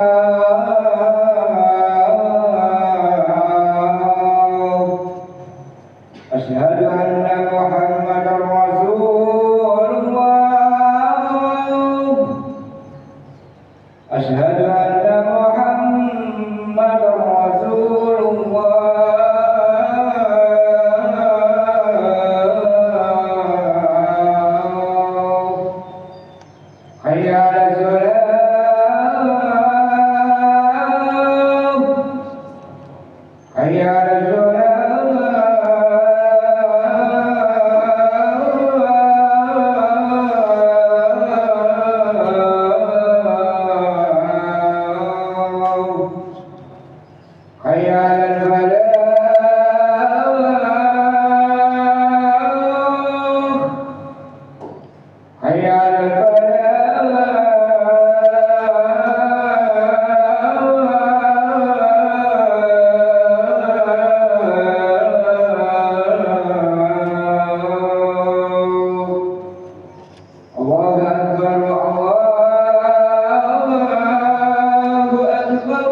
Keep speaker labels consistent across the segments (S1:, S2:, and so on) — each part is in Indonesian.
S1: أشهد أن محمدا رسول الله أشهد أن محمدا رسول الله حي على الصلاة حي على حي على الفلاح حي على الفلاح الله أكبر الله أكبر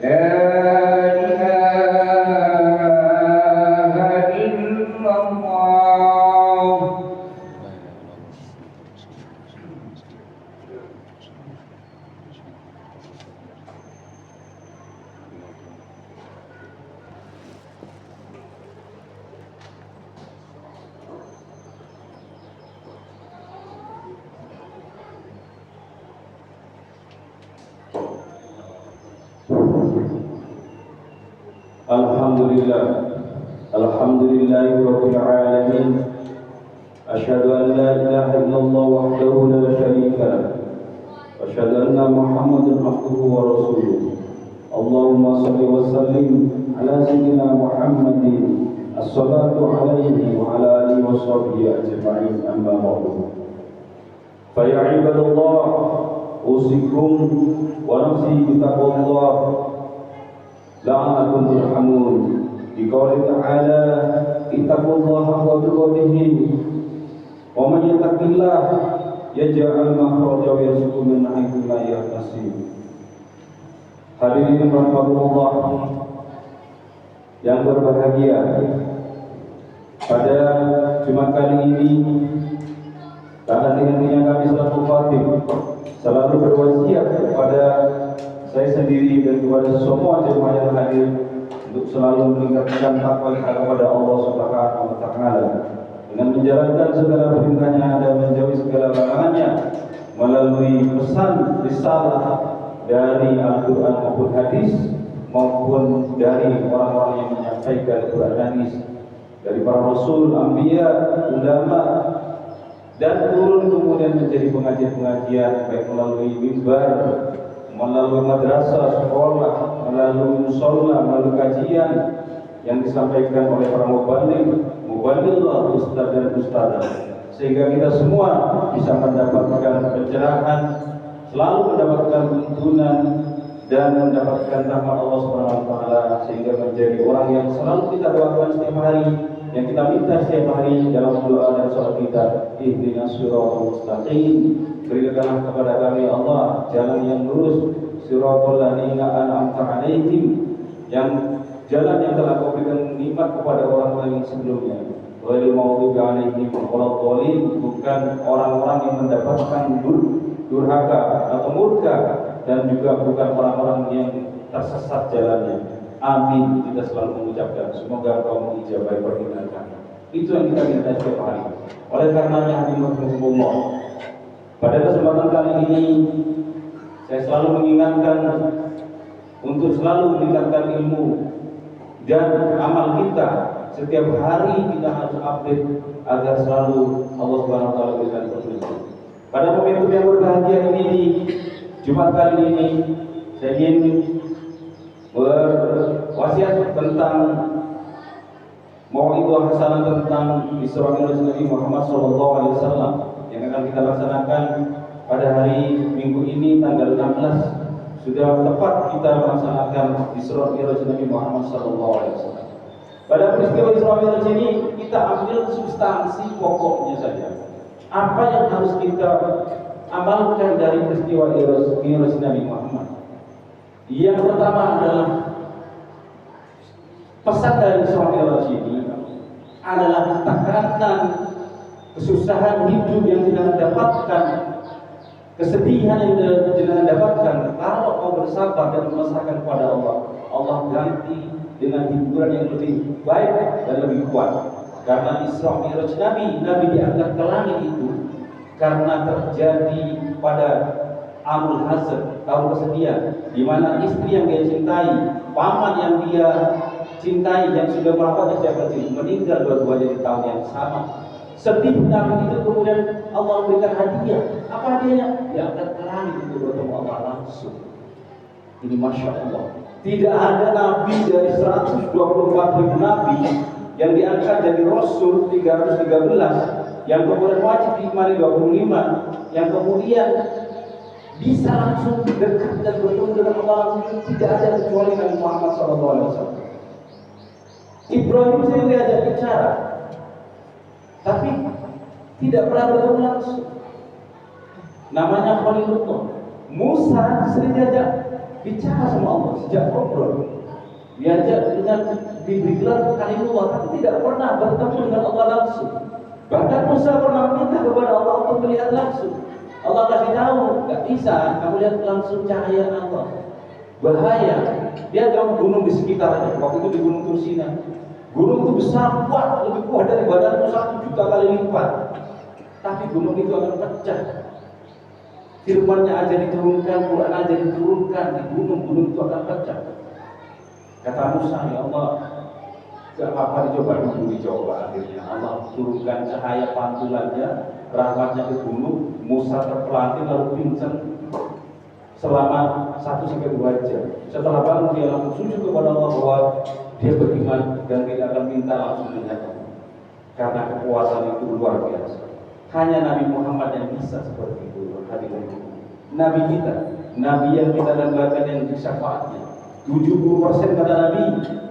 S1: لا إله إلا الله
S2: Alhamdulillah Rabbil Alamin. Asyhadu an la ilaha illallah wahdahu la syarika lah. Asyhadu anna Muhammadan abduhu wa rasuluh. Allahumma shalli wa sallim ala sayyidina Muhammadin. Assalatu alaihi wa ala alihi wa sahbihi ajma'in, amma ba'du. Fa ya ibadallah, usikum wa nafsi bitaqwallah la'allakum turhamun. Biqauli ta'ala ittaqullaha haqqa tuqatih wa man yattaqillah yaj'al makhraja wa yarzuqhu min haitsu la yahtasib. Hadirin rahimakumullah yang berbahagia, pada Jumat kali ini tak henti-hentinya kami selalu berwasiat kepada saya sendiri dan kepada semua jemaah yang hadir untuk selalu meningkatkan takwa kepada Allah Subhanahu wa taala dengan menjalankan segala perintahnya dan menjauhi segala larangannya melalui pesan risalah dari Al-Qur'an maupun hadis maupun dari orang-orang yang menyampaikan Quran hadis dari para rasul, anbiya, ulama, dan turun kemudian menjadi pengajian-pengajian baik melalui mimbar, melalui madrasah, sekolah, melalui musola, melalui kajian yang disampaikan oleh para muballigh, ustaz dan ustazah, sehingga kita semua bisa mendapatkan pencerahan, selalu mendapatkan tuntunan dan mendapatkan rahmat Allah Subhanahu wa taala, sehingga menjadi orang yang selalu kita doakan setiap hari, yang kita minta setiap hari dalam doa dan salat kita, ihdinas siratal mustaqim. Berikanlah kepada kami Allah jalan yang lurus, siratal ladzina an'amta 'alaihim, yang jalan yang telah Kau berikan nikmat kepada orang-orang yang sebelumnya. Ghairil maghdubi 'alaihim waladdallin, bukan orang-orang yang mendapatkan durhaka atau murka, dan juga bukan orang-orang yang tersesat jalannya. Amin. Kita selalu mengucapkan semoga Kau mengijabahi permintaan kami. Itu yang kita minta setiap hari. Oleh karenanya hadirin rahimakumullah, pada kesempatan kali ini saya selalu mengingatkan untuk selalu meningkatkan ilmu dan amal kita. Setiap hari kita harus update agar selalu Allah Subhanahu wa taala berikan petunjuk. Pada momentum yang berbahagia ini, di Jumat kali ini, saya ingin berwasiat tentang mau'idhah hasanah tentang Isra Mi'raj Nabi Muhammad SAW yang akan kita laksanakan pada hari Minggu ini tanggal 16. Sudah tepat kita melaksanakan Isra Mi'raj Nabi Muhammad SAW. Pada peristiwa Isra Mi'raj ini kita ambil substansi pokoknya saja. Apa yang harus kita amalkan dari peristiwa Mi'raj Nabi Muhammad. Yang pertama adalah pesan dari Isra Mi'raj ini adalah tekanan kesusahan hidup yang tidak dapatkan, kesedihan yang tidak dapatkan kalau kau bersabar dan memasrahkan kepada Allah. Allah ganti dengan hiburan yang lebih baik dan lebih kuat. Karena Isra Mi'raj Nabi diangkat ke langit itu karena terjadi pada Amul Hazan, tahun kesedihan, di mana istri yang dia cintai, paman yang dia cintai yang sudah merawatnya sejak kecil meninggal dua-duanya di tahun yang sama. Sedih Nabi itu, kemudian Allah memberikan hadiah. Apa hadiahnya? Diangkat ke langit untuk bertemu Allah langsung. Ini Masya Allah. Tidak ada Nabi dari 124.000 Nabi yang diangkat dari Rasul 313, yang kemudian wajib diimani 25, yang kemudian bisa langsung dekat dan bertemu dengan Allah langsung, tidak ada kecuali Nabi Muhammad SAW. Ibrahim sering diajak bicara, tapi tidak pernah bertemu langsung. Namanya Khalilullah. Musa sering diajak bicara sama Allah sejak ngobrol, diajak dengan diberi gelar Khalilullah, tapi tidak pernah bertemu dengan Allah langsung. Bahkan Musa pernah minta kepada Allah untuk melihat langsung. Allah kasih tahu, nggak bisa kamu lihat langsung cahaya Allah, bahaya. Dia dalam gunung di sekitarnya. Waktu itu di Gunung Tursina, gunung itu besar, kuat, lebih kuat dari badanmu 1 juta kali lipat. Tapi gunung itu akan pecah. Firman-Nya aja diturunkan, Quran aja diturunkan, di gunung itu akan pecah. Kata Musa, ya Allah, gak apa-apa, dicoba. Akhirnya Allah turunkan cahaya pantulannya, rahmatnya ke gunung. Musa terpelanting lalu pingsan selama 1-2 jam. Setelah bangun dia langsung sujud kepada Allah bahwa dia beriman dan tidak akan minta langsung melihat Allah. Karena kekuasaan itu luar biasa. Hanya Nabi Muhammad yang bisa seperti itu. Nabi kita, Nabi yang kita dambakan yang syafaatnya. 70% kata Nabi,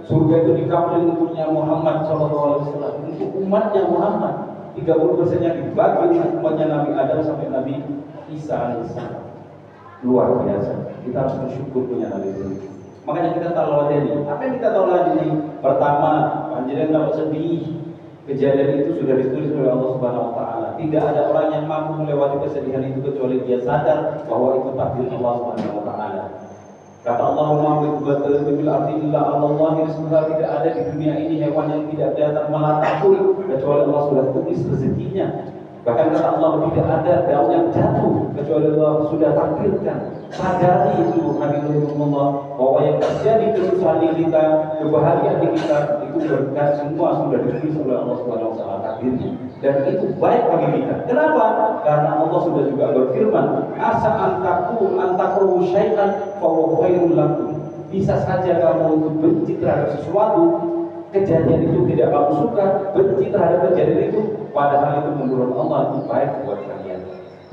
S2: surga itu dikapling untuknya Muhammad SAW, untuk umatnya Muhammad. 30%-nya dibagi untuk umatnya Nabi Adam sampai Nabi Isa alaihissalam. Luar biasa. Kita harus bersyukur punya Nabi itu. Makanya kita tahu apa yang kita tahu lagi. Pertama, panjenengan kalau sedih, kejadian itu sudah ditulis oleh Allah Subhanahu Wa Taala. Tidak ada orang yang mampu melewati kesedihan itu kecuali dia sadar bahwa itu takdir Allah Subhanahu Wa Taala. Kata Allah, tidak ada di dunia ini hewan yang tidak datang melatakur kecuali Allah sudah tulis rezekinya. Bahkan kata Allah, tidak ada daun yang jatuh kecuali Allah sudah takdirkan. Sadari itu hadirullah, bahwa yang terjadi kesusahan kita, kebahagiaan kita itu berkat semua sudah ditulis oleh Allah Subhanahu Wa Taala takdirnya. Dan itu baik bagi kita. Kenapa? Karena Allah sudah juga berfirman, asa antakru syai'an fa huwa khairul lakum. Bisa saja kamu untuk benci terhadap sesuatu, kejadian itu tidak kamu suka, benci terhadap kejadian itu, padahal itu menurut Allah itu baik buat kalian.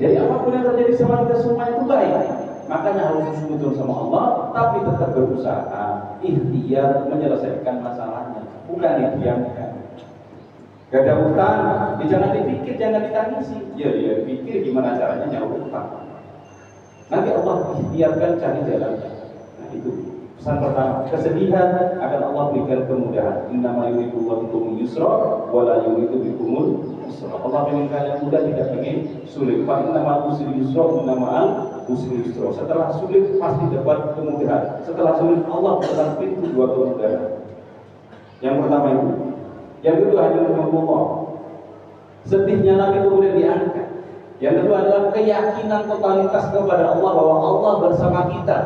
S2: Jadi apapun yang terjadi sama kita semua itu baik. Makanya harus bersekutu sama Allah, tapi tetap berusaha ikhtiar menyelesaikan masalahnya, bukan didiamkan. Gak ada utang, jangan dipikir, jangan ditangisi. Ya dipikir gimana caranya nyawa utang. Nanti Allah ikhtiarkan cari jalannya. Nah itu pesan pertama. Kesedihan akan Allah berikan kemudahan. Innama yuridullahu bikumul yusra wa la yuridu bikumul usra. Allah ingin kalian mudah, tidak ingin sulit. Fa innamal usri yusra wa innamal usri yusra. Setelah sulit pasti dapat kemudahan. Setelah sulit Allah berikan pintu 2 kemudahan. Yang pertama itu. Yang kedua adalah Allah. Sedihnya Nabi kemudian diangkat. Yang kedua adalah keyakinan totalitas kepada Allah bahwa Allah bersama kita.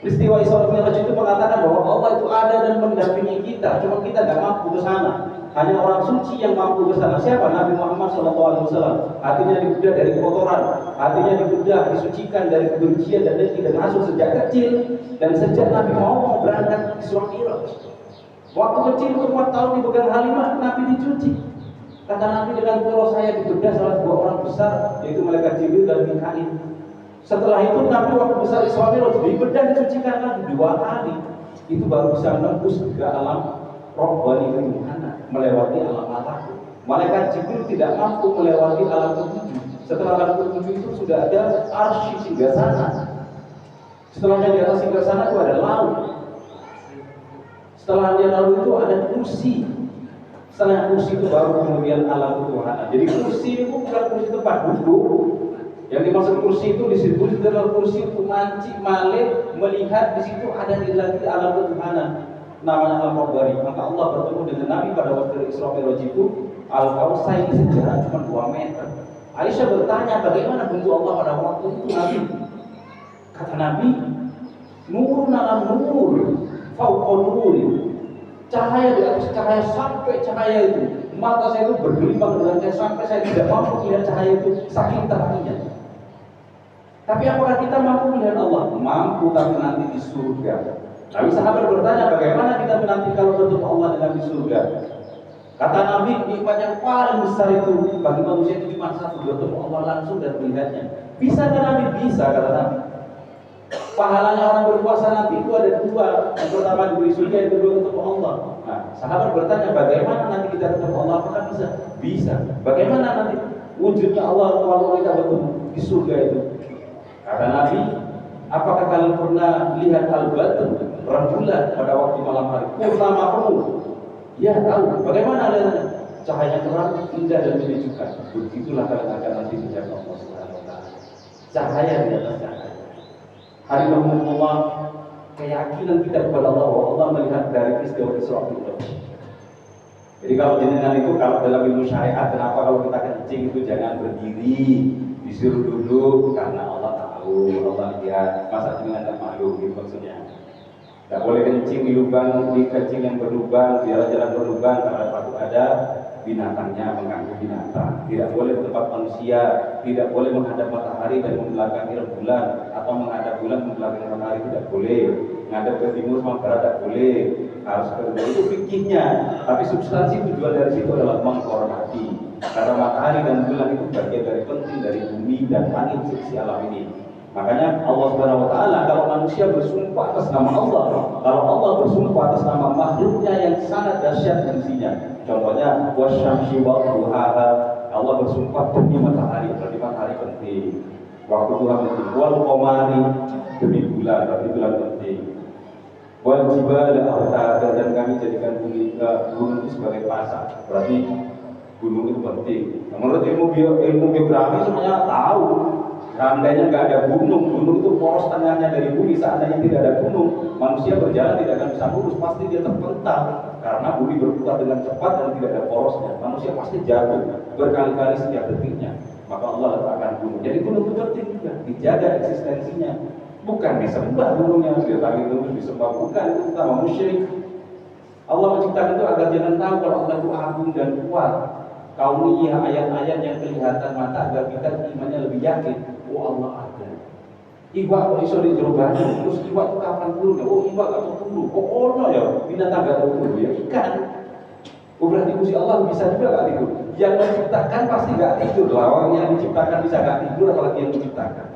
S2: Peristiwa Isra Mi'raj itu mengatakan bahwa Allah itu ada dan mendampingi kita, cuma kita tidak mampu ke sana. Hanya orang suci yang mampu ke sana. Siapa? Nabi Muhammad SAW. Hatinya dibedah dari kotoran, hatinya dibedah, disucikan dari kebencian dan dengki dan hasut sejak kecil. Dan sejak Nabi mau berangkat Isra Mi'raj, waktu kecil 4 tahun dipegang Halimah, Nabi dicuci. Kata Nabi, dengan poros saya dibedah salah 2 orang besar, yaitu malaikat Jibril dan Mikail. Setelah itu Nabi waktu besar Isra Mi'raj dibedah, dicucikan lagi 2 kali. Itu baru bisa menembus ke alam Rabbani ketuhanan, melewati alam malaku. Malaikat Jibril tidak mampu melewati alam ketujuh Setelah langit ketujuh itu sudah ada arsy singgasana. Setelahnya di atas singgasana itu ada laut. Setelah dia laut itu ada kursi. Setelah kursi itu baru kemudian alam Tuhan. Jadi kursi itu bukan kursi tempat duduk. Yang dimaksud kursi itu disebut adalah kursi untuk mancing, malik, melihat di situ ada di lagi alam Tuhanan. Namanya alam Rabbani. Maka Allah bertemu dengan Nabi pada waktu Isra Mi'raj itu. Al-Kausai ini sejarah cuma 2 meter. Aisyah bertanya bagaimana bentuk Allah pada waktu itu Nabi. Kata Nabi, nurun ala nur, fauqa nuri. Cahaya di atas cahaya sampai cahaya itu. Mata saya itu bergelimang dengan cahaya sampai saya tidak mampu melihat cahaya itu saking terangnya. Tapi apakah kita mampu melihat Allah? Mampu, tapi nanti di surga. Tapi sahabat bertanya, bagaimana kita menanti kalau bertemu Allah dengan di surga? Kata Nabi, nikmat yang paling besar itu bagi manusia itu cuma satu, bertemu Allah langsung dan melihatnya. Bisa kan Nabi? Bisa, kata Nabi. Pahalanya orang berpuasa nanti itu ada 2. Yang pertama diberi surga, yang kedua ketemu Allah. Nah, sahabat bertanya, bagaimana nanti kita ketemu Allah? Apakah bisa? Bisa. Bagaimana nanti wujudnya Allah kalau kita bertemu di surga itu? Kata Nabi, apakah kalian pernah lihat al-badr, rembulan pada waktu malam hari, purnama penuh? Ya tahu. Bagaimana lihatnya? Cahaya terang, indah dan menyejukkan. Begitulah kalian akan nanti menjaga Allah Subhanahu wa Ta'ala. Cahaya di atas cahaya. Hari Allah, keyakinan kita kepada Allah bahwa Allah melihat dari peristiwa Isra Mi'raj. Jadi kalau jenengan itu kalau dalam ilmu syariat, kenapa kalau kita kencing itu jangan berdiri, disuruh duduk karena Allah tahu, Allah lihat. Masa jenengan tak malu gitu maksudnya. Tidak boleh kencing di lubang, di kencing yang berlubang, jalan-jalan berlubang karena takut ada binatangnya mengganggu binatang. Tidak boleh di tempat manusia, tidak boleh menghadap matahari dan membelakangi rembulan, atau menghadap bulan membelakangi matahari, tidak boleh. Menghadap ke timur sama barat tidak boleh. Harus ke itu fikihnya. Tapi substansi tujuan dari situ adalah menghormati. Karena matahari dan bulan itu bagian dari penting dari bumi dan langit sisi alam ini. Makanya Allah Subhanahu wa Ta'ala kalau manusia bersumpah atas nama Allah, kalau Allah bersumpah atas nama makhluknya yang sangat dahsyat fungsinya. Contohnya wasyamsi wa duhaha, Allah bersumpah demi matahari, berarti matahari penting. Waktu Tuhan penting. Wal qamari, demi bulan, berarti bulan penting. Wal jibal dan kami jadikan gunung itu sebagai pasar, berarti gunung itu penting. Menurut ilmu geografi semuanya tahu. Seandainya nggak ada gunung, gunung itu poros tengahnya dari bumi. Seandainya tidak ada gunung, manusia berjalan tidak akan bisa lurus, pasti dia terpental karena bumi berputar dengan cepat dan tidak ada porosnya. Manusia pasti jatuh berkali-kali setiap detiknya. Maka Allah letakkan gunung. Jadi gunung itu penting juga, dijaga eksistensinya. Bukan disembah gunungnya, dia tadi terus disembah, bukan, itu utama musyrik. Allah menciptakan itu agar jangan tahu kalau Allah itu agung dan kuat. Kauniyah, ayat-ayat yang kelihatan mata agar kita imannya lebih yakin. Oh Allah ada. Iwak kok iso dijerobani, terus iwak itu kapan turun? Oh iwak gak turun. Oh ono ya, binatang gak turun ya ikan. Oh berarti Gusti Allah bisa juga gak tidur. Yang menciptakan pasti gak tidur. Lawang yang diciptakan bisa gak tidur, apalagi yang menciptakan.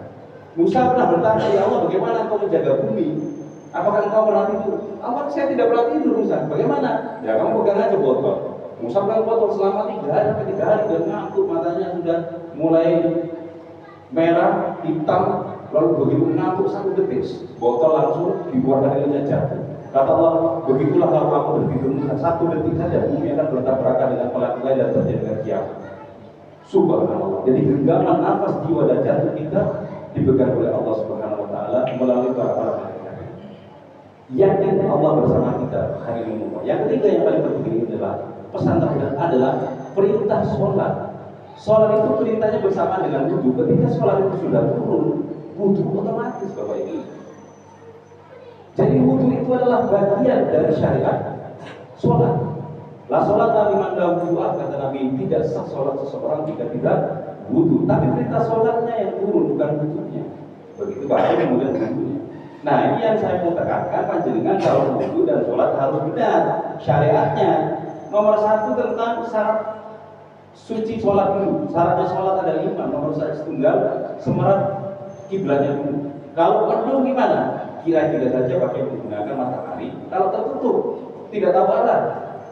S2: Musa pernah bertanya, ya Allah bagaimana engkau menjaga bumi? Apakah engkau pernah tidur? Allah saya tidak pernah tidur Musa. Bagaimana? Ya kamu pegang aja botol. Musa pegang botol selama 3 hari sampai 3 hari dan ngantuk, matanya sudah mulai merah, hitam, lalu begitu ngantuk 1 detik, botol langsung dibuat dari jatuh. Kata Allah, begitulah kalau aku bertidur 1 detik saja, bumi akan bertabrakan dengan pelan-pelan dan terjadi kiamat. Subhanallah. Jadi genggaman nafas jiwa dan jantung kita dipegang oleh Allah Subhanahu wa Ta'ala melalui para malaikat. Yakin Allah bersama kita hari ini. Yang ketiga yang paling penting adalah pesan terakhir adalah perintah sholat. Sholat itu perintahnya bersama dengan wudhu. Ketika sholat itu sudah turun, wudhu otomatis Bapak Ibu. Jadi wudhu itu adalah bagian dari syariat sholat. La sholat liman la wudhu'a, kata Nabi, tidak sah sholat seseorang jika tidak wudhu. Tapi perintah sholatnya yang turun, bukan wudhunya. Begitu baik kemudian wudhunya. Nah ini yang saya mau tekankan, panjenengan kalau wudhu dan sholat harus benar syariatnya. Nomor 1 tentang syarat suci sholat dulu. Syaratnya sholat ada 5. Nomor 1 tunggal, semerat kiblatnya dulu. Kalau penuh gimana? Kira-kira saja pakai menggunakan matahari. Kalau tertutup, tidak tahu arah,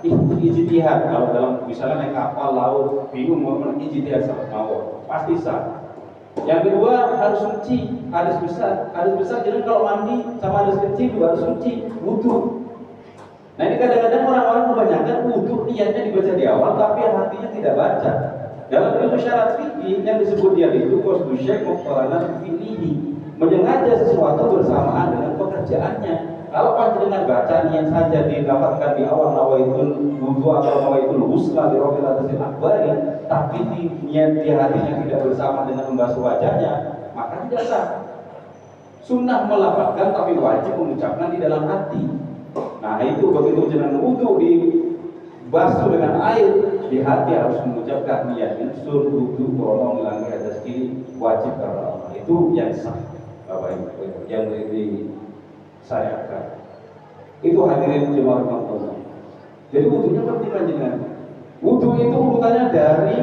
S2: ijtihad. Kalau dalam misalnya naik kapal laut bingung mau ijtihad sama mawon. pasti sah. Yang kedua harus suci, hadis besar. Hadis besar jadi kalau mandi sama hadis kecil juga harus suci, wudu. Nah ini kadang-kadang orang-orang kebanyakan wudu niatnya dibaca di awal, tapi hatinya tidak baca. Dalam ilmu syarat fikih yang disebut dia itu qasdu syai' muqtaranan fi'lihi, menyengaja sesuatu bersamaan dengan pekerjaannya. Kalau panjenengan baca niat saja didapatkan di awal nawaitul wudu atau nawaitul ghusla li rabbil atasil akbari, tapi niat di hatinya tidak bersama dengan membasuh wajahnya, maka tidak sah. Sunnah melafazkan tapi wajib mengucapkan di dalam hati. Nah itu begitu jenengan wudu dibasuh dengan air, di hati harus mengucapkan niat unsur wudu krono ngilangi hadas kiri wajib karena Allah. Itu yang sah, Bapak Ibu, yang disyariatkan. Itu hadirin jemaah Allah. Jadi wudunya penting panjenengan. Wudu itu urutannya dari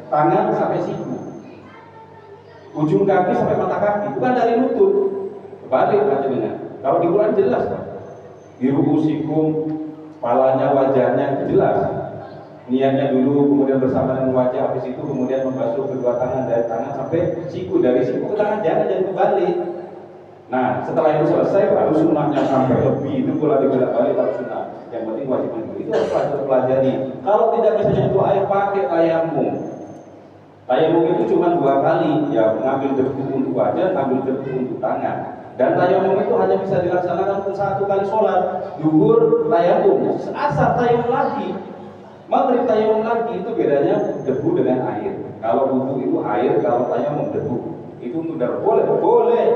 S2: tangan sampai siku, ujung kaki sampai mata kaki, bukan dari lutut. Balik panjenengan. Kalau di Quran jelas kan, diruusikum, kepalanya, wajahnya jelas. Niatnya dulu, kemudian bersama dengan wajah, habis itu kemudian membasuh kedua tangan dari tangan sampai siku, dari siku ke tangan, jangan kebalik. Nah setelah itu selesai baru sunnahnya sampai lebih, itu pula dibolak-balik baru sunnah. Yang penting wajib itu harus pelajari. Kalau tidak bisa nyentuh air, pakai tayamum. Tayamum itu cuma 2 kali, ya mengambil debu untuk wajah, ambil debu untuk tangan. Dan tayamum itu hanya bisa dilaksanakan untuk 1 kali sholat. Duhur tayamum, asar tayamum lagi, maghrib tayamum lagi. Itu bedanya debu dengan air. Kalau wudu itu air, kalau tayamum debu. Itu untuk darah boleh.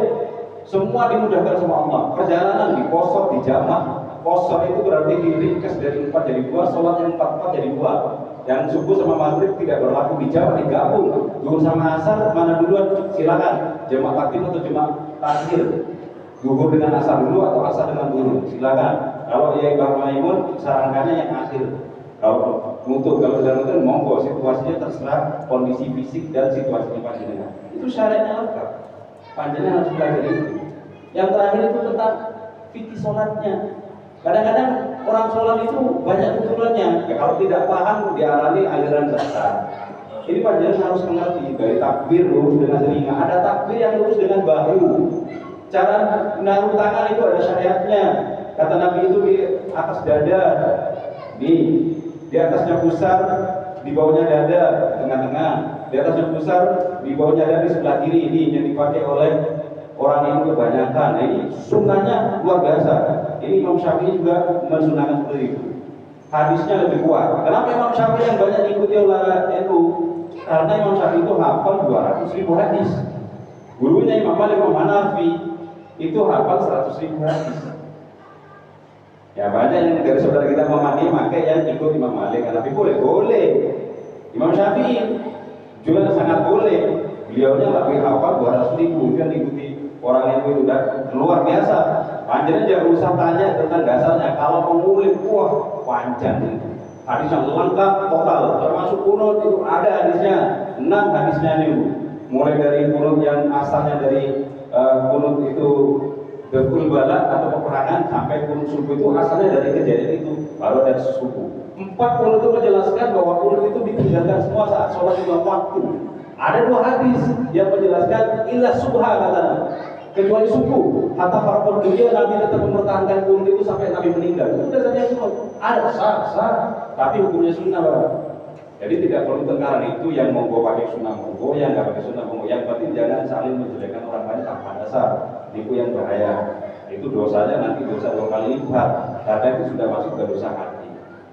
S2: Semua dimudahkan sama Allah. Perjalanan di posor, di jamak. Posor itu berarti diringkas dari 4 jadi 2, sholat yang 4 jadi 2. Yang subuh sama maghrib tidak berlaku di jamak, digabung. Zuhur sama asar mana duluan silakan. Jamak takdim atau jamak takhir. Zuhur dengan asar dulu atau asar dengan zuhur silakan. Kalau Imam Maimun sarankannya yang akhir. Kalau dalam itu monggo, situasinya terserah kondisi fisik dan situasinya panjenengan. Itu syaratnya lengkap. Panjenengan harus belajar itu. Yang terakhir itu tentang fikih sholatnya. Kadang-kadang orang sholat itu banyak keturunan. Ya, kalau tidak paham diarani aliran sesat. Ini panjenengan harus mengerti dari takbir lurus dengan telinga. Ada takbir yang lurus dengan bahu. Cara menaruh tangan itu ada syariatnya. Kata Nabi itu di atas dada, di atasnya pusar, di bawahnya dada, tengah-tengah. Di atasnya pusar, di bawahnya dada di sebelah kiri. Ini yang dipakai oleh orang yang kebanyakan. Nah, ini sunnahnya luar biasa. Ini Imam Syafi'i juga mensunahkan seperti itu. Hadisnya lebih kuat. Kenapa Imam Syafi'i yang banyak diikuti oleh NU? Karena Imam Syafi'i itu hafal 200.000 hadis. Gurunya Imam Malik, Imam Hanafi itu hafal 100.000 hadis. Ya banyak yang dari saudara kita memahami, pakai yang ikut Imam Malik, Hanafi boleh. Imam Syafi'i juga sangat boleh. Beliaunya lebih hafal 200.000, yang diikuti orang yang itu udah luar biasa. Panjenengan jangan usah tanya tentang dasarnya. Kalau mengulik, wah panjang itu. Hadis yang lengkap total, termasuk kunut itu ada hadisnya, 6 hadisnya nih. Mulai dari kunut yang asalnya dari kunut itu berkul balak atau peperangan sampai kunut subuh itu asalnya dari kejadian itu, baru ada subuh. 4 kunut itu menjelaskan bahwa kunut itu ditinggalkan semua saat sholat 5 waktu. Ada 2 hadis yang menjelaskan illa subha katanya, kecuali subuh. Hatta farqul dunia Nabi tetap mempertahankan kunut itu sampai Nabi meninggal. Itu dasarnya sunat. Ada sah, tapi hukumnya sunnah, Pak. Jadi tidak perlu tengkaran itu yang monggo pakai sunnah monggo, yang nggak pakai sunnah monggo. Yang penting jangan saling menjelekkan orang lain tanpa dasar. Itu yang bahaya. Itu dosanya nanti dosa 2 kali lipat. Karena itu sudah masuk ke dosa hati.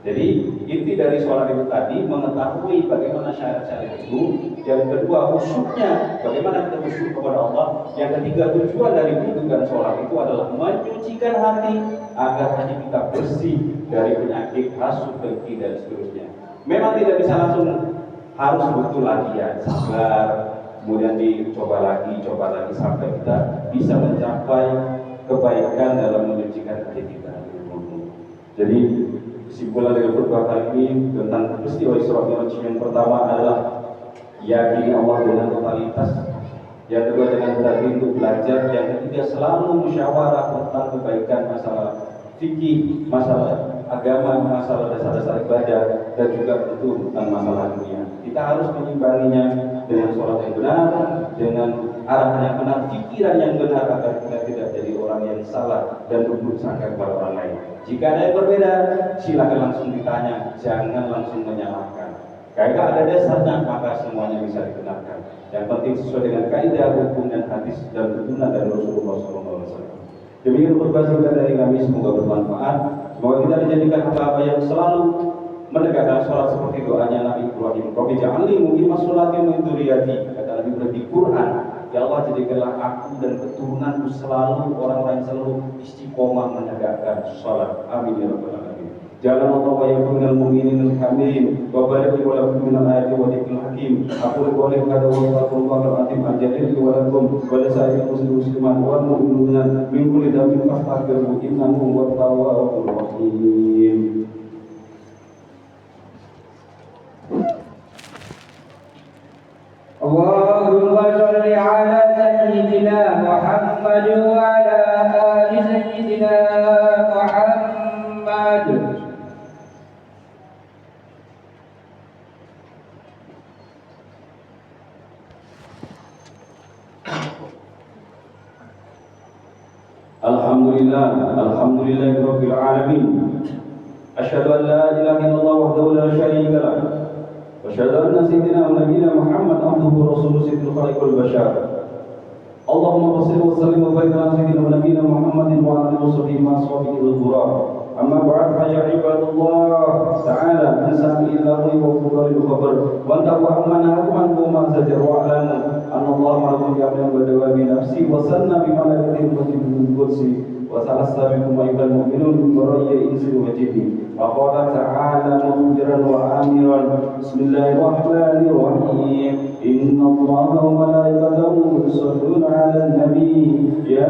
S2: Jadi inti dari sholat itu tadi mengetahui bagaimana syarat-syarat itu. Yang kedua khusyuknya, bagaimana kita khusyuk kepada Allah. Yang ketiga tujuan dari wudhu dan sholat itu adalah menyucikan hati agar hati kita bersih dari penyakit hasut, dengki dan seterusnya. Memang tidak bisa langsung, harus betul lagi ya, sabar, kemudian dicoba lagi sampai kita bisa mencapai kebaikan dalam menyucikan hati kita. Jadi kesimpulan dari khutbah kali ini tentang peristiwa Isra Mi'raj yang pertama adalah yakini Allah dengan totalitas, yang kedua dengan berarti untuk belajar, yang ketiga selalu musyawarah tentang kebaikan masalah fikih, masalah agama, masalah dasar-dasar ibadah, dan juga tentu tentang masalah dunia. Kita harus menyimbanginya dengan sholat yang benar, dengan arahan yang benar, pikiran yang benar, agar kita tidak jadi orang yang salah dan berburuk sangka kepada orang lain. Jika ada yang berbeda, silakan langsung ditanya, jangan langsung menyalahkan. Kalau ada dasarnya, maka semuanya bisa dibenarkan. Yang penting sesuai dengan kaidah hukum dan hadis dan tuntunan dari Rasulullah SAW. Demikian khutbah singkat dari kami, semoga bermanfaat. Semoga kita dijadikan hamba yang selalu menegakkan sholat seperti doanya Nabi Ibrahim. Rabbi ja'alni muqimah sholati min dzurriyyati. Kata Nabi Ibrahim di Quran, ya Allah jadikanlah aku dan keturunanku selalu orang-orang yang selalu istiqomah menegakkan sholat. Amin ya rabbal alamin. Jalan Allah wa yakun minal mu'minin al-kamilin wa barik li wa lakum minal ayati wa dhikril hakim. Aku qawli hadza wa astaghfirullah al-azim al-jalil wa lakum wa li sa'iril muslimin wal mu'minina min kulli dhanbin fastaghfiruhu innahu huwat tawwabur rahim.
S1: Allahumma shalli ala sayyidina Muhammad wa ala ali sayyidina Muhammad.
S2: Alhamdulillahi rabbil alamin. Asyhadu an la ilaha illallah wahdahu la syarika lah. Wa asyhadu anna sayyidina wa nabiyyina Muhammad abduhu wa rasuluhu sayyidul khalqil bashar. Allahumma shalli wa sallim wa barik ala sayyidina wa nabiyyina Muhammadin wa ala alihi wa sahbihi wa sahbihi ghurra. Amma ba'd fa ya ibadallah ta'ala insani illahi wa fudalil khabar wa taqwa amanakum an ma zajar wa alamu anna Allah ma'akum ya'lamu wa dawabi nafsi wa sanna bi malaikatihi wa jibril qudsi wa salasta bikum ayyuhal mu'minun wa rayya insi wa jinni. Faqala ta'ala mukhbiran wa amiran. Bismillahirrahmanirrahim. Inna Allaha wa malaikatahu yusholluna 'alan nabi ya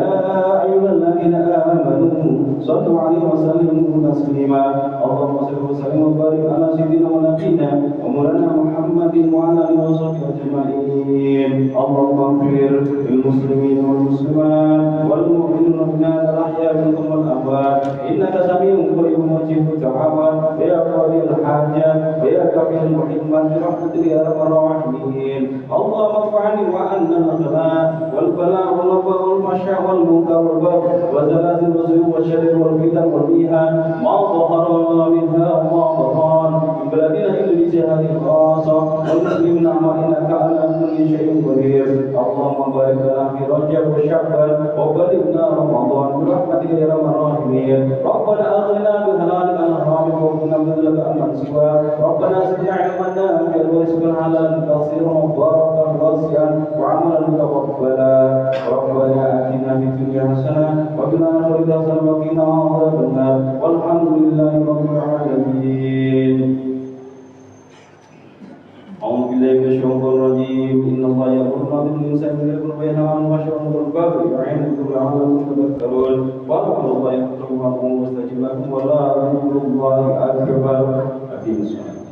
S2: ayyuhalladzina amanu shallu 'alaihi wa sallimu taslima. Allahumma shalli wa sallim wa barik ala sayyidina wa nabiyyina wa maulana Muhammadin wa ala alihi wa sahbihi ajma'in. Allahumma ighfir lil muslimin wal muslimat wal mu'minin wal mu'minat al-ahya'i minhum wal amwat innaka sami'un qaribun mujibud da'awat ya qadil hajat wa ya kafil muhimmat bi rahmatika ya arhamar rahimin. Allahumma fa'ani wa anna al-aghlal wal bala' wal waba wal masya' wal munkar wal bagh wa zalazil wa zuyub wa syarir wal fitan wal mihan ma dhahara minha wa ma batan min baladina Indonesia hadhihi khassa wal muslimina ma innaka ala kulli syai'in qadir. Allahumma barik lana fi Rajab wa Sya'ban wa balighna Ramadan bi rahmatika ya arhamar rahimin. Rabbana aghna bi halalika an haramika wa qina min ladunka amman siwa. Rabbana zidna 'ilman nafi'an wa rizqan halalan katsiran mubarakan wasi'an wa 'amalan mutaqabbala. Rabbana atina fid dunya hasanah wa fil akhirati hasanah wa qina adzaban nar. Walhamdulillahi rabbil alamin. أعوذ بالله من الشيطان الرجيم. إن الله يأمر بالعدل والإحسان ويأمر بالمعروف والنهي عن الفحشاء يعظكم لعلكم تذكرون. واذكروا الله يذكركم واستجب لكم ولا ذكر الله أكبر. أقيموا الصلاة.